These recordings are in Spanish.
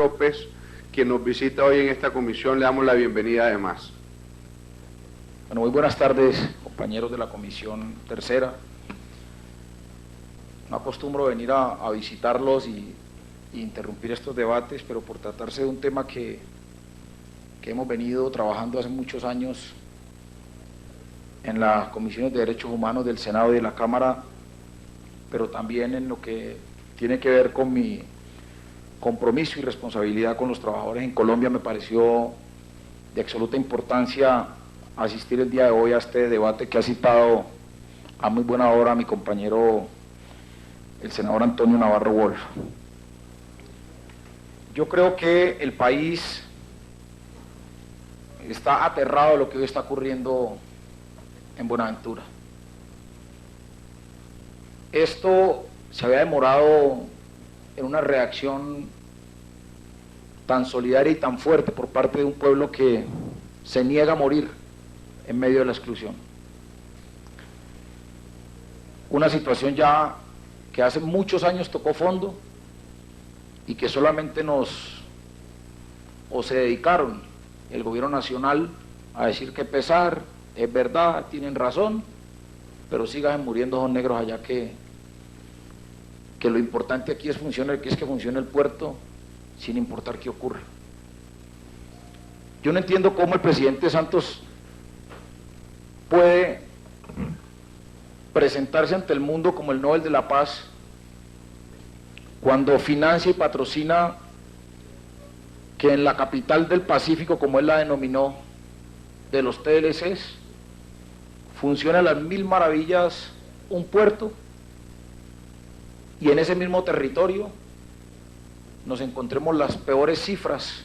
López, quien nos visita hoy en esta comisión. Le damos la bienvenida además. Bueno, muy buenas tardes, compañeros de la Comisión Tercera. No acostumbro venir a visitarlos y interrumpir estos debates, pero por tratarse de un tema que hemos venido trabajando hace muchos años en las comisiones de derechos humanos del Senado y de la Cámara, pero también en lo que tiene que ver con mi compromiso y responsabilidad con los trabajadores en Colombia, me pareció de absoluta importancia asistir el día de hoy a este debate que ha citado a muy buena hora mi compañero el senador Antonio Navarro Wolf. Yo creo que el país está aterrado de lo que hoy está ocurriendo en Buenaventura. Esto se había demorado en una reacción tan solidaria y tan fuerte por parte de un pueblo que se niega a morir en medio de la exclusión. Una situación ya que hace muchos años tocó fondo y que solamente se dedicaron el gobierno nacional a decir que pesar, es verdad, tienen razón, pero sigan muriendo esos negros allá que lo importante aquí es que funcione el puerto sin importar qué ocurra. Yo no entiendo cómo el presidente Santos puede presentarse ante el mundo como el Nobel de la Paz cuando financia y patrocina que en la capital del Pacífico, como él la denominó, de los TLCs, funciona a las mil maravillas un puerto, y en ese mismo territorio nos encontremos las peores cifras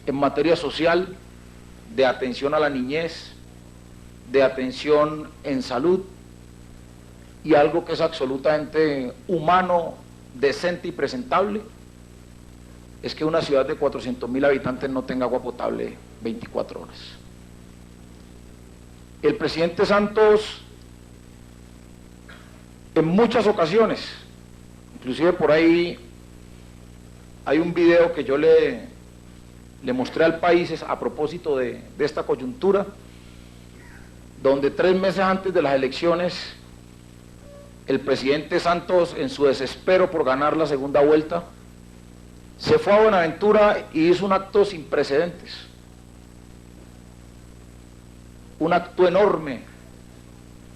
en materia social, de atención a la niñez, de atención en salud, y algo que es absolutamente humano, decente y presentable, es que una ciudad de 400.000 habitantes no tenga agua potable 24 horas. El presidente Santos, en muchas ocasiones, inclusive por ahí hay un video que yo le mostré al país a propósito de esta coyuntura, donde 3 meses antes de las elecciones, el presidente Santos, en su desespero por ganar la segunda vuelta, se fue a Buenaventura y hizo un acto sin precedentes, un acto enorme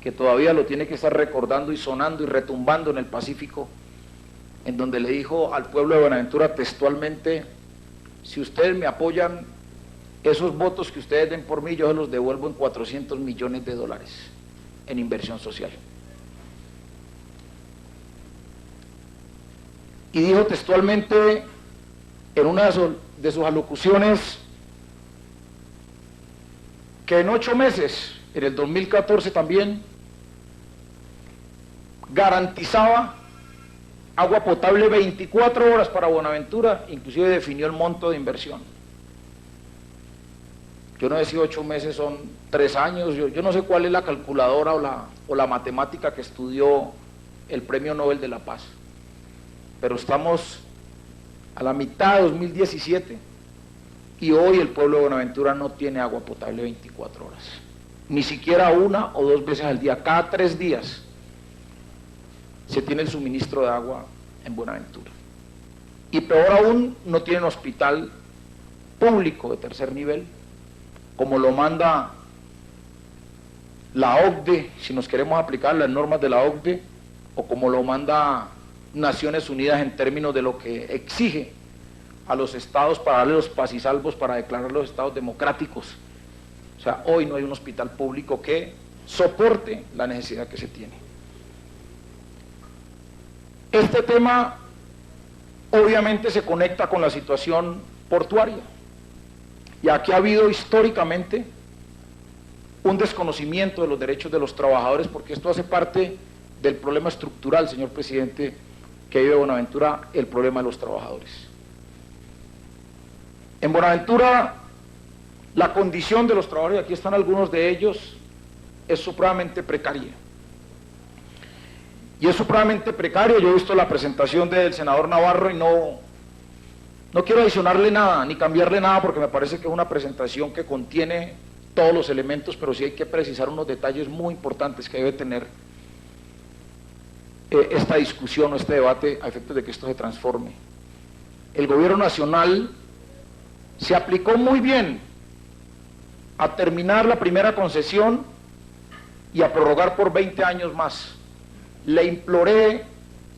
que todavía lo tiene que estar recordando y sonando y retumbando en el Pacífico, en donde le dijo al pueblo de Buenaventura textualmente: si ustedes me apoyan, esos votos que ustedes den por mí, yo se los devuelvo en $400 millones en inversión social. Y dijo textualmente en una de sus alocuciones que en 8 meses, en el 2014 también, garantizaba agua potable 24 horas para Buenaventura, inclusive definió el monto de inversión. Yo no sé si 8 meses son 3 años, yo no sé cuál es la calculadora o la matemática que estudió el Premio Nobel de la Paz, pero estamos a la mitad de 2017 y hoy el pueblo de Buenaventura no tiene agua potable 24 horas, ni siquiera 1 o 2 veces al día, cada 3 días se tiene el suministro de agua en Buenaventura. Y peor aún, no tienen hospital público de tercer nivel, como lo manda la OCDE, si nos queremos aplicar las normas de la OCDE, o como lo manda Naciones Unidas en términos de lo que exige a los estados para darle los paz y salvos, para declarar los estados democráticos. O sea, hoy no hay un hospital público que soporte la necesidad que se tiene. Este tema obviamente se conecta con la situación portuaria, y aquí ha habido históricamente un desconocimiento de los derechos de los trabajadores, porque esto hace parte del problema estructural, señor presidente, que vive Buenaventura, el problema de los trabajadores. En Buenaventura, la condición de los trabajadores, aquí están algunos de ellos, es supremamente precaria. Y es supremamente precario. Yo he visto la presentación del senador Navarro y No quiero adicionarle nada, ni cambiarle nada, porque me parece que es una presentación que contiene todos los elementos, pero sí hay que precisar unos detalles muy importantes que debe tener esta discusión o este debate a efectos de que esto se transforme. El gobierno nacional se aplicó muy bien a terminar la primera concesión y a prorrogar por 20 años más. Le imploré,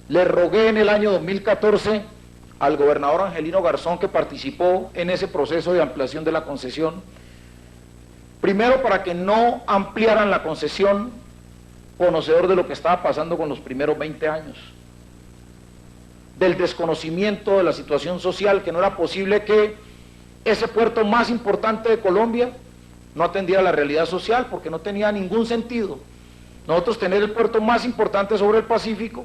le rogué en el año 2014 al gobernador Angelino Garzón, que participó en ese proceso de ampliación de la concesión, primero para que no ampliaran la concesión, conocedor de lo que estaba pasando con los primeros 20 años, del desconocimiento de la situación social, que no era posible que ese puerto más importante de Colombia no atendiera la realidad social, porque no tenía ningún sentido nosotros tener el puerto más importante sobre el Pacífico,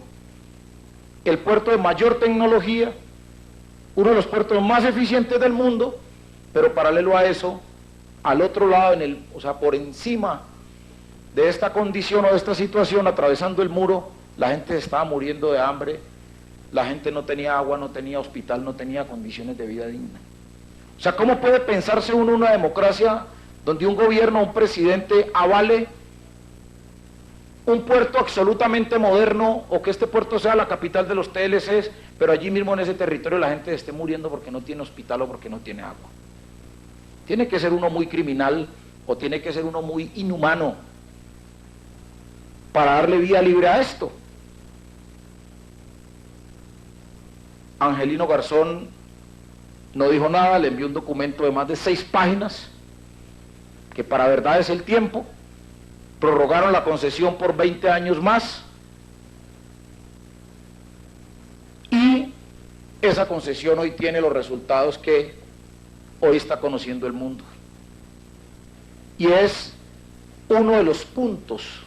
el puerto de mayor tecnología, uno de los puertos más eficientes del mundo, pero paralelo a eso, al otro lado, o sea, por encima de esta condición o de esta situación, atravesando el muro, la gente se estaba muriendo de hambre, la gente no tenía agua, no tenía hospital, no tenía condiciones de vida digna. O sea, ¿cómo puede pensarse uno una democracia donde un gobierno, un presidente avale un puerto absolutamente moderno, o que este puerto sea la capital de los TLCs, pero allí mismo en ese territorio la gente esté muriendo porque no tiene hospital o porque no tiene agua? Tiene que ser uno muy criminal o tiene que ser uno muy inhumano para darle vía libre a esto. Angelino Garzón no dijo nada, le envió un documento de más de 6 páginas, que para verdad es el tiempo. Prorrogaron la concesión por 20 años más y esa concesión hoy tiene los resultados que hoy está conociendo el mundo. Y es uno de los puntos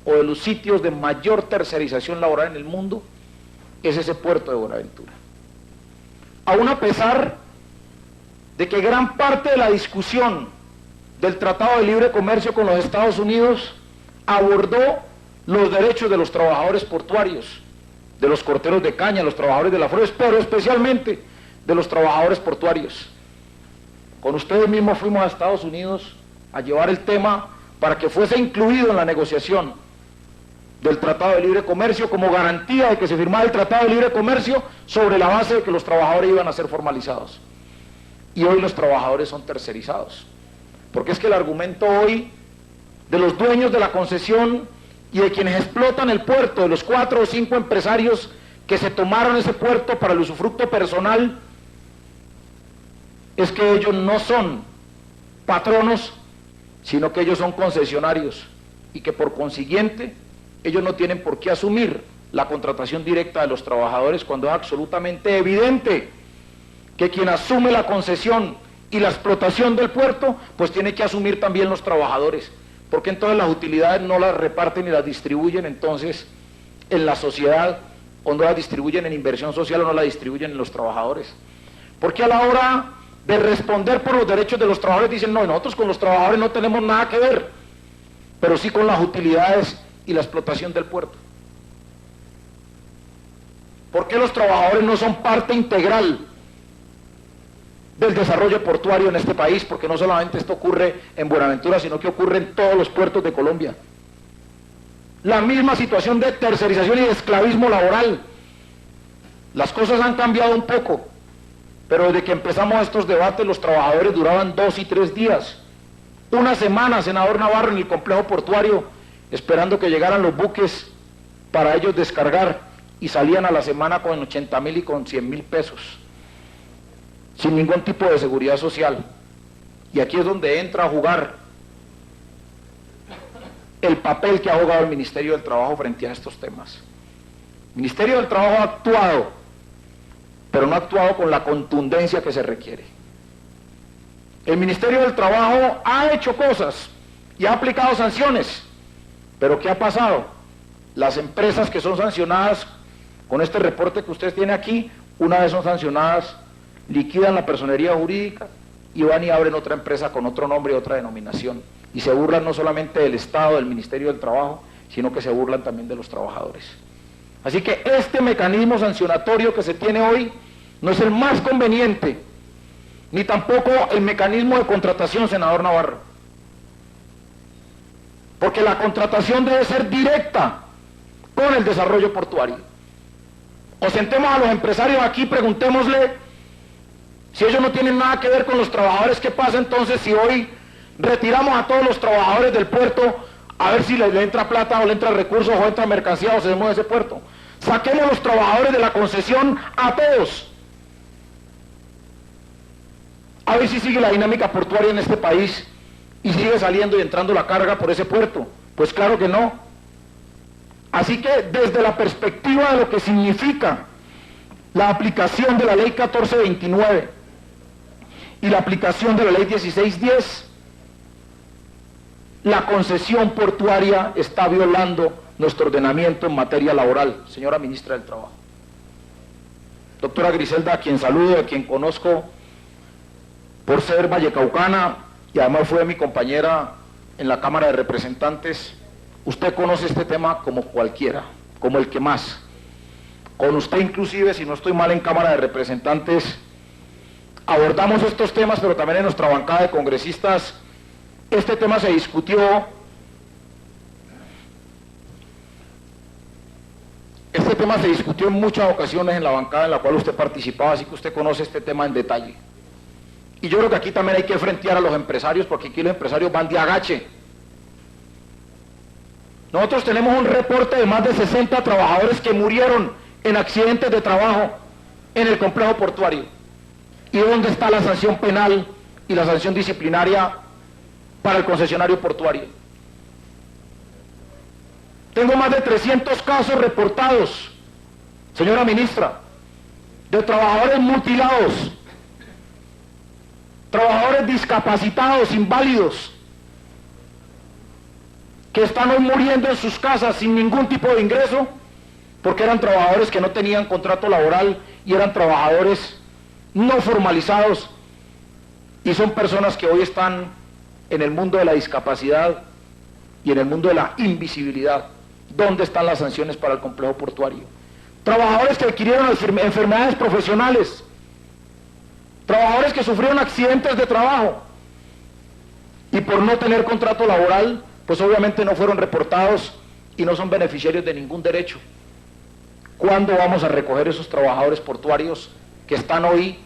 o de los sitios de mayor tercerización laboral en el mundo, es ese puerto de Buenaventura. Aún a pesar de que gran parte de la discusión del Tratado de Libre Comercio con los Estados Unidos abordó los derechos de los trabajadores portuarios, de los corteros de caña, los trabajadores de la flores, pero especialmente de los trabajadores portuarios. Con ustedes mismos fuimos a Estados Unidos a llevar el tema para que fuese incluido en la negociación del Tratado de Libre Comercio como garantía de que se firmara el Tratado de Libre Comercio sobre la base de que los trabajadores iban a ser formalizados. Y hoy los trabajadores son tercerizados. Porque es que el argumento hoy de los dueños de la concesión y de quienes explotan el puerto, de los 4 o 5 empresarios que se tomaron ese puerto para el usufructo personal, es que ellos no son patronos, sino que ellos son concesionarios y que por consiguiente ellos no tienen por qué asumir la contratación directa de los trabajadores, cuando es absolutamente evidente que quien asume la concesión y la explotación del puerto, pues tiene que asumir también los trabajadores, porque entonces las utilidades no las reparten y las distribuyen entonces en la sociedad, o no las distribuyen en inversión social, o no las distribuyen en los trabajadores. Porque a la hora de responder por los derechos de los trabajadores dicen, no, nosotros con los trabajadores no tenemos nada que ver, pero sí con las utilidades y la explotación del puerto. ¿Por qué los trabajadores no son parte integral del desarrollo portuario en este país? Porque no solamente esto ocurre en Buenaventura, sino que ocurre en todos los puertos de Colombia. La misma situación de tercerización y de esclavismo laboral. Las cosas han cambiado un poco, pero desde que empezamos estos debates los trabajadores duraban 2 y 3 días. Una semana, senador Navarro, en el complejo portuario, esperando que llegaran los buques para ellos descargar, y salían a la semana con 80.000 y con 100.000 pesos, sin ningún tipo de seguridad social. Y aquí es donde entra a jugar el papel que ha jugado el Ministerio del Trabajo frente a estos temas. El Ministerio del Trabajo ha actuado, pero no ha actuado con la contundencia que se requiere. El Ministerio del Trabajo ha hecho cosas y ha aplicado sanciones, pero ¿qué ha pasado? Las empresas que son sancionadas con este reporte que usted tiene aquí, una vez son sancionadas, liquidan la personería jurídica y van y abren otra empresa con otro nombre y otra denominación, y se burlan no solamente del Estado, del Ministerio del Trabajo, sino que se burlan también de los trabajadores. Así que este mecanismo sancionatorio que se tiene hoy no es el más conveniente, ni tampoco el mecanismo de contratación, senador Navarro. Porque la contratación debe ser directa con el desarrollo portuario. O sentemos a los empresarios aquí y preguntémosle si ellos no tienen nada que ver con los trabajadores. ¿Qué pasa entonces si hoy retiramos a todos los trabajadores del puerto a ver si le entra plata o le entra recursos o entra mercancía o se mueve ese puerto? Saquemos los trabajadores de la concesión a todos. A ver si sigue la dinámica portuaria en este país y sigue saliendo y entrando la carga por ese puerto. Pues claro que no. Así que desde la perspectiva de lo que significa la aplicación de la ley 1429 y la aplicación de la ley 1610, la concesión portuaria está violando nuestro ordenamiento en materia laboral, señora ministra del Trabajo. Doctora Griselda, a quien saludo, a quien conozco por ser vallecaucana y además fue mi compañera en la Cámara de Representantes, usted conoce este tema como cualquiera, como el que más. Con usted inclusive, si no estoy mal, en Cámara de Representantes abordamos estos temas, pero también en nuestra bancada de congresistas este tema se discutió. Este tema se discutió en muchas ocasiones en la bancada en la cual usted participaba, así que usted conoce este tema en detalle. Y yo creo que aquí también hay que frentear a los empresarios, porque aquí los empresarios van de agache. Nosotros tenemos un reporte de más de 60 trabajadores que murieron en accidentes de trabajo en el complejo portuario. ¿Y dónde está la sanción penal y la sanción disciplinaria para el concesionario portuario? Tengo más de 300 casos reportados, señora ministra, de trabajadores mutilados, trabajadores discapacitados, inválidos, que están hoy muriendo en sus casas sin ningún tipo de ingreso, porque eran trabajadores que no tenían contrato laboral y eran trabajadores no formalizados, y son personas que hoy están en el mundo de la discapacidad y en el mundo de la invisibilidad. ¿Dónde están las sanciones para el complejo portuario? Trabajadores que adquirieron enfermedades profesionales, trabajadores que sufrieron accidentes de trabajo y por no tener contrato laboral, pues obviamente no fueron reportados y no son beneficiarios de ningún derecho. ¿Cuándo vamos a recoger esos trabajadores portuarios que están hoy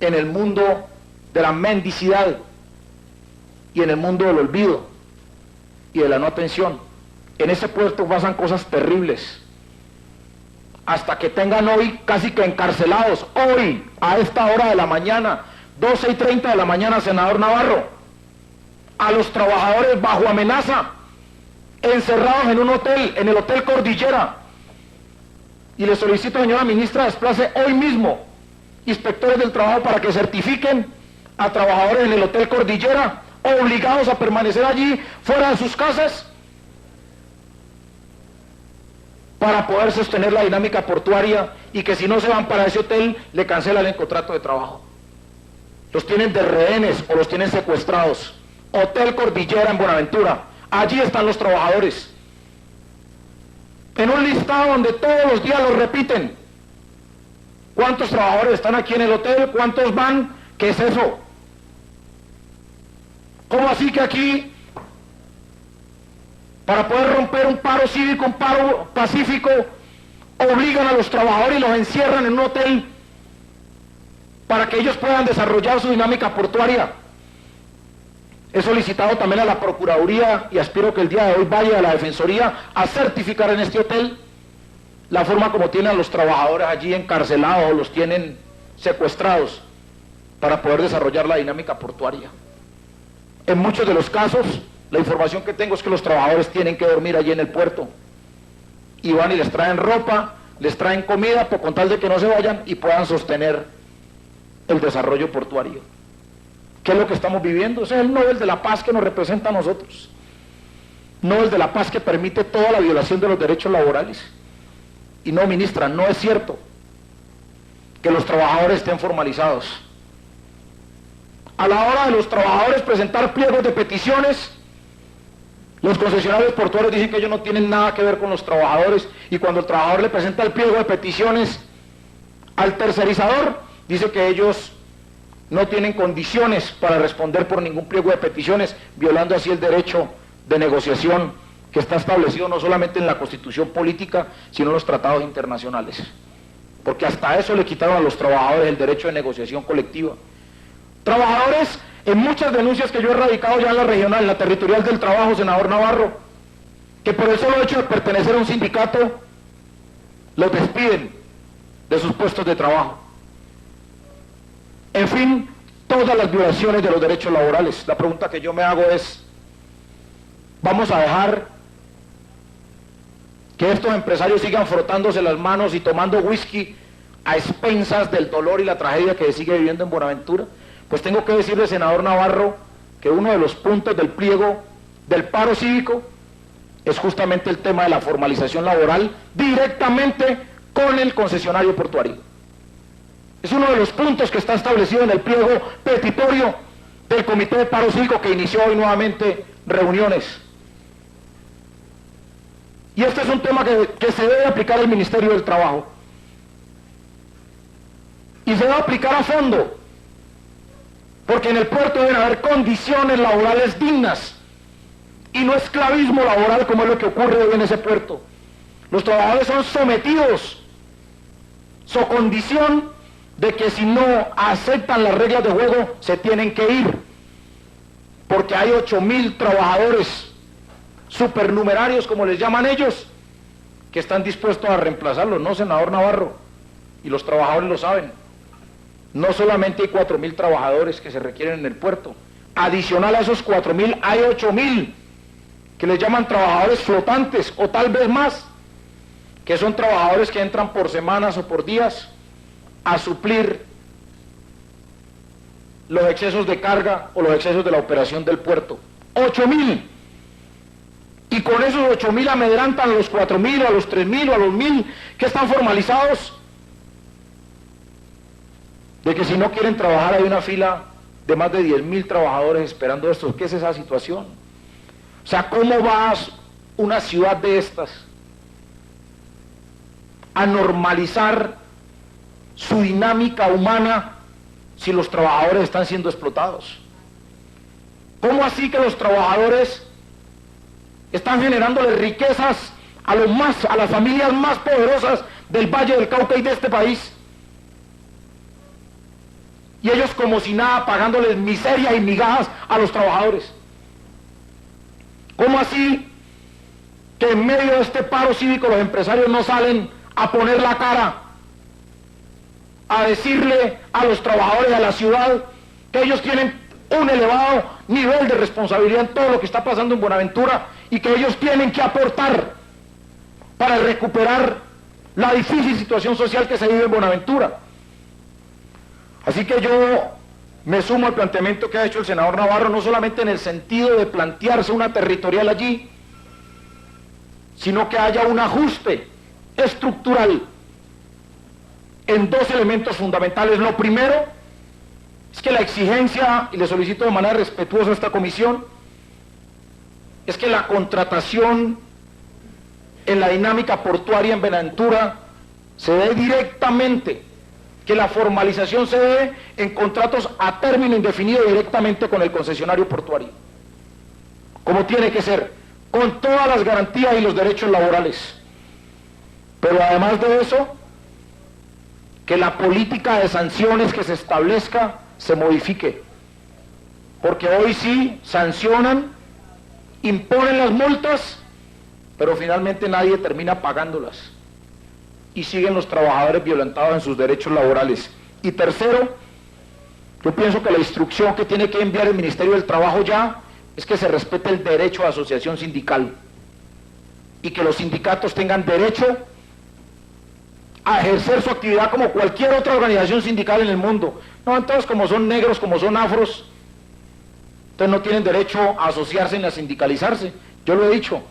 en el mundo de la mendicidad y en el mundo del olvido y de la no atención? En ese puerto pasan cosas terribles, hasta que tengan hoy casi que encarcelados, hoy, a esta hora de la mañana, 12:30 de la mañana, senador Navarro, a los trabajadores bajo amenaza, encerrados en un hotel, en el Hotel Cordillera. Y le solicito, señora ministra, desplace hoy mismo inspectores del trabajo para que certifiquen a trabajadores en el Hotel Cordillera, obligados a permanecer allí, fuera de sus casas, para poder sostener la dinámica portuaria, y que si no se van para ese hotel, le cancelan el contrato de trabajo. Los tienen de rehenes o los tienen secuestrados. Hotel Cordillera en Buenaventura, allí están los trabajadores, en un listado donde todos los días los repiten. ¿Cuántos trabajadores están aquí en el hotel? ¿Cuántos van? ¿Qué es eso? ¿Cómo así que aquí, para poder romper un paro cívico, un paro pacífico, obligan a los trabajadores y los encierran en un hotel para que ellos puedan desarrollar su dinámica portuaria? He solicitado también a la Procuraduría, y aspiro que el día de hoy vaya a la Defensoría a certificar en este hotel la forma como tienen a los trabajadores allí encarcelados o los tienen secuestrados para poder desarrollar la dinámica portuaria. En muchos de los casos, la información que tengo es que los trabajadores tienen que dormir allí en el puerto, y van y les traen ropa, les traen comida, por con tal de que no se vayan y puedan sostener el desarrollo portuario. ¿Qué es lo que estamos viviendo? Ese es el Nobel de la Paz que nos representa a nosotros. Nobel de la Paz que permite toda la violación de los derechos laborales. Y no, ministra, no es cierto que los trabajadores estén formalizados. A la hora de los trabajadores presentar pliegos de peticiones, los concesionarios portuarios dicen que ellos no tienen nada que ver con los trabajadores, y cuando el trabajador le presenta el pliego de peticiones Al tercerizador dice que ellos no tienen condiciones para responder por ningún pliego de peticiones, violando así el derecho de negociación que está establecido no solamente en la Constitución política, sino en los tratados internacionales. Porque hasta eso le quitaron a los trabajadores el derecho de negociación colectiva. Trabajadores, en muchas denuncias que yo he radicado ya en la regional, en la territorial del trabajo, senador Navarro, que por el solo hecho de pertenecer a un sindicato, los despiden de sus puestos de trabajo. En fin, todas las violaciones de los derechos laborales. La pregunta que yo me hago es, ¿vamos a dejar que estos empresarios sigan frotándose las manos y tomando whisky a expensas del dolor y la tragedia que sigue viviendo en Buenaventura? Pues tengo que decirle, senador Navarro, que uno de los puntos del pliego del paro cívico es justamente el tema de la formalización laboral directamente con el concesionario portuario. Es uno de los puntos que está establecido en el pliego petitorio del Comité de Paro Cívico, que inició hoy nuevamente reuniones. Y este es un tema que se debe aplicar al Ministerio del Trabajo. Y se debe aplicar a fondo, porque en el puerto deben haber condiciones laborales dignas y no esclavismo laboral como es lo que ocurre hoy en ese puerto. Los trabajadores son sometidos, su condición de que si no aceptan las reglas de juego se tienen que ir, porque hay 8.000 trabajadores supernumerarios, como les llaman ellos, que están dispuestos a reemplazarlos, ¿no, senador Navarro? Y los trabajadores lo saben. No solamente hay 4.000 trabajadores que se requieren en el puerto, adicional a esos 4.000 hay 8.000 que les llaman trabajadores flotantes, o tal vez más, que son trabajadores que entran por semanas o por días a suplir los excesos de carga o los excesos de la operación del puerto. 8.000. Y con esos 8.000 amedrantan a los 4.000 o a los 3.000 o a los 1.000 que están formalizados, de que si no quieren trabajar hay una fila de más de 10.000 trabajadores esperando esto. ¿Qué es esa situación? O sea, ¿cómo va una ciudad de estas a normalizar su dinámica humana si los trabajadores están siendo explotados? ¿Cómo así que los trabajadores están generándole riquezas a las familias más poderosas del Valle del Cauca y de este país? Y ellos como si nada pagándoles miseria y migajas a los trabajadores. ¿Cómo así que en medio de este paro cívico los empresarios no salen a poner la cara, a decirle a los trabajadores de la ciudad que ellos tienen un elevado nivel de responsabilidad en todo lo que está pasando en Buenaventura y que ellos tienen que aportar para recuperar la difícil situación social que se vive en Buenaventura? Así que yo me sumo al planteamiento que ha hecho el senador Navarro, no solamente en el sentido de plantearse una territorial allí, sino que haya un ajuste estructural en dos elementos fundamentales. Lo primero es que la exigencia, y le solicito de manera respetuosa a esta comisión, es que la contratación en la dinámica portuaria en Buenaventura se dé directamente, que la formalización se dé en contratos a término indefinido directamente con el concesionario portuario, como tiene que ser, con todas las garantías y los derechos laborales. Pero además de eso, que la política de sanciones que se establezca se modifique, porque hoy sí sancionan, imponen las multas, pero finalmente nadie termina pagándolas y siguen los trabajadores violentados en sus derechos laborales. Y tercero, yo pienso que la instrucción que tiene que enviar el Ministerio del Trabajo ya es que se respete el derecho a asociación sindical y que los sindicatos tengan derecho a ejercer su actividad como cualquier otra organización sindical en el mundo. No, entonces como son negros, como son afros, entonces no tienen derecho a asociarse ni a sindicalizarse. Yo lo he dicho,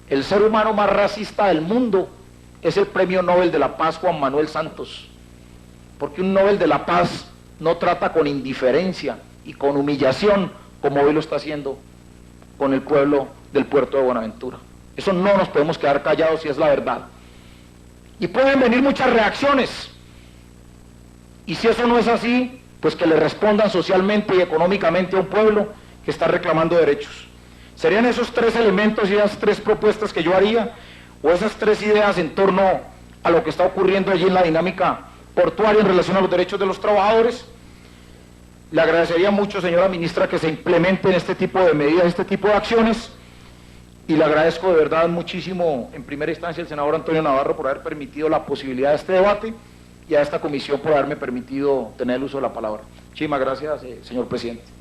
el ser humano más racista del mundo es el Premio Nobel de la Paz Juan Manuel Santos, porque un Nobel de la Paz no trata con indiferencia y con humillación como hoy lo está haciendo con el pueblo del puerto de Buenaventura. Eso no nos podemos quedar callados si es la verdad. Y pueden venir muchas reacciones Y si eso no es así, pues que le respondan socialmente y económicamente a un pueblo que está reclamando derechos. Serían esos 3 elementos y esas 3 propuestas que yo haría, o esas 3 ideas en torno a lo que está ocurriendo allí en la dinámica portuaria en relación a los derechos de los trabajadores. Le agradecería mucho, señora ministra, que se implementen este tipo de medidas, este tipo de acciones, y le agradezco de verdad muchísimo, en primera instancia, al senador Antonio Navarro por haber permitido la posibilidad de este debate, y a esta comisión por haberme permitido tener el uso de la palabra. Muchísimas gracias, señor presidente.